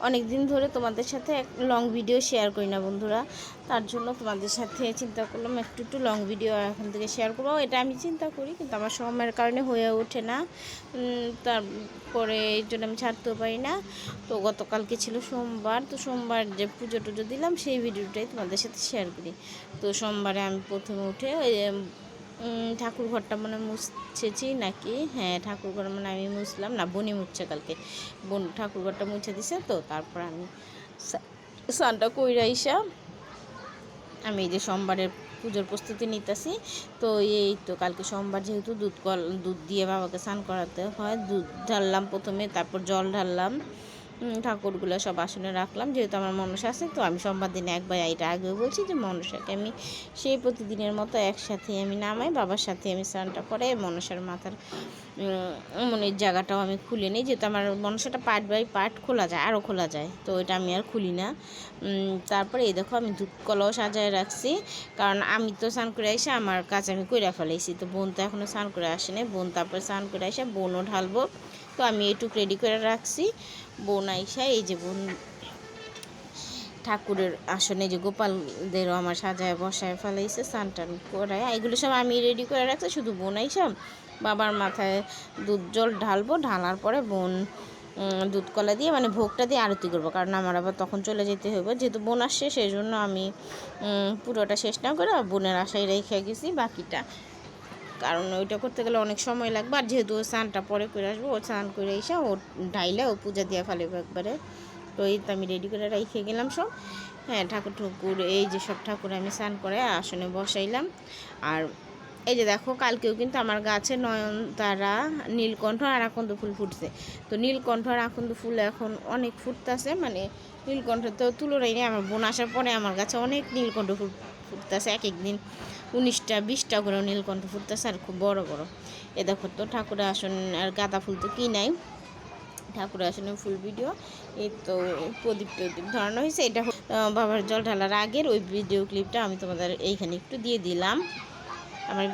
অনেক দিন ধরে তোমাদের সাথে লং ভিডিও শেয়ার করি না বন্ধুরা, তার জন্য তোমাদের সাথে চিন্তা করলাম একটু লং ভিডিও এখন থেকে শেয়ার করবো। এটা আমি চিন্তা করি, কিন্তু আমার সময়ের কারণে হয়ে ওঠে না। তারপরে এই জন্য আমি ছাড়তেও পারি না। তো গতকালকে ছিল সোমবার, তো সোমবার যে পুজো টুজো দিলাম সেই ভিডিওটাই তোমাদের সাথে শেয়ার করি। তো সোমবারে আমি প্রথমে উঠে ঠাকুর ঘরটা মনে মুছেছি নাকি, হ্যাঁ ঠাকুর ঘর মানে আমি মুছলাম না, বনি মুছছে কালকে, বোন ঠাকুর ঘরটা মুছে দিছে। তো তারপর আমি স্নানটা কইরা আইসা আমি এই যে সোমবারের পুজোর প্রস্তুতি নিতেছি। তো এই তো কালকে সোমবার যেহেতু দুধ দিয়ে বাবাকে স্নান করাতে হয়, দুধ ঢাললাম প্রথমে, তারপর জল ঢাললাম, ঠাকুরগুলো সব আসনে রাখলাম। যেহেতু আমার মনসা আছে, তো আমি সোমবার দিনে একবার এটা আগেও বলছি যে মনসাকে আমি সেই প্রতিদিনের মতো একসাথে আমি নামাই, বাবার সাথে আমি স্নানটা করে মনসার মাথার মনের জায়গাটাও আমি খুলে নিই। যেহেতু আমার মনসাটা পার্ট বাই পার্ট খোলা যায়, আরও খোলা যায়, তো এটা আমি আর খুলি না। তারপরে এই দেখো আমি দুধ কলাও সাজায় রাখছি, কারণ আমি তো স্নান করে এসে আমার কাজ আমি কইরা ফেলাইছি। তো বোন তো এখনও স্নান করে আসেনি, বোন তারপরে স্নান করে এসে বোনও ঢালবো। তো আমি এইটুক রেডি করে রাখছি। বোন আইসা এই যে বোন ঠাকুরের আসনে যে গোপালদেরও আমার সাজায় বসায় ফেলাইছে, স্নান টান করে এগুলো সব আমি রেডি করে রাখছি। শুধু বোন আইসা বাবার মাথায় দুধ জল ঢালবো, ঢালার পরে বোন দুধ কলা দিয়ে মানে ভোগটা দিয়ে আরতি করবো, কারণ আমার আবার তখন চলে যেতে হবে। যেহেতু বোন আসছে সেই জন্য আমি পুরোটা শেষ না করে বোনের আশায় রেখে গেছি বাকিটা, কারণ ওইটা করতে গেলে অনেক সময় লাগবে। আর যেহেতু ও স্নানটা পরে করে আসবো, ও স্নান করে এসে ও ঢাইলে ও পূজা দিয়ে ফেলবো একবারে। তো এই তো আমি রেডি করে রেখে গেলাম সব। হ্যাঁ ঠাকুর এই যে সব ঠাকুর আমি স্নান করে আসনে বসাইলাম। আর এই যে দেখো কালকেও কিন্তু আমার গাছে নয়নতারা, নীলকণ্ঠ আর আকন্দ ফুল ফুটছে। তো নীলকণ্ঠ আর আকন্দ ফুল এখন অনেক ফুটতেছে, মানে নীলকণ্ঠ তো তুলনাই নেই। আমার বোন আসার পরে আমার গাছে অনেক নীলকণ্ঠ ফুল ফুটতেছে, এক একদিন 19টা 20টা করে নীলকণ্ঠ ফুটতেছে, আর খুব বড় বড়। এ দেখো তো ঠাকুরের আসন আর গাঁদা ফুল তো কি নাই, ঠাকুরের আসনে ফুল ভিডিও। এই তো প্রদীপ ধরানো হয়েছে, এটা বাবার জল ঢালার আগের ওই ভিডিও ক্লিপটা আমি তোমাদের এইখানে একটু দিয়ে দিলাম। আমার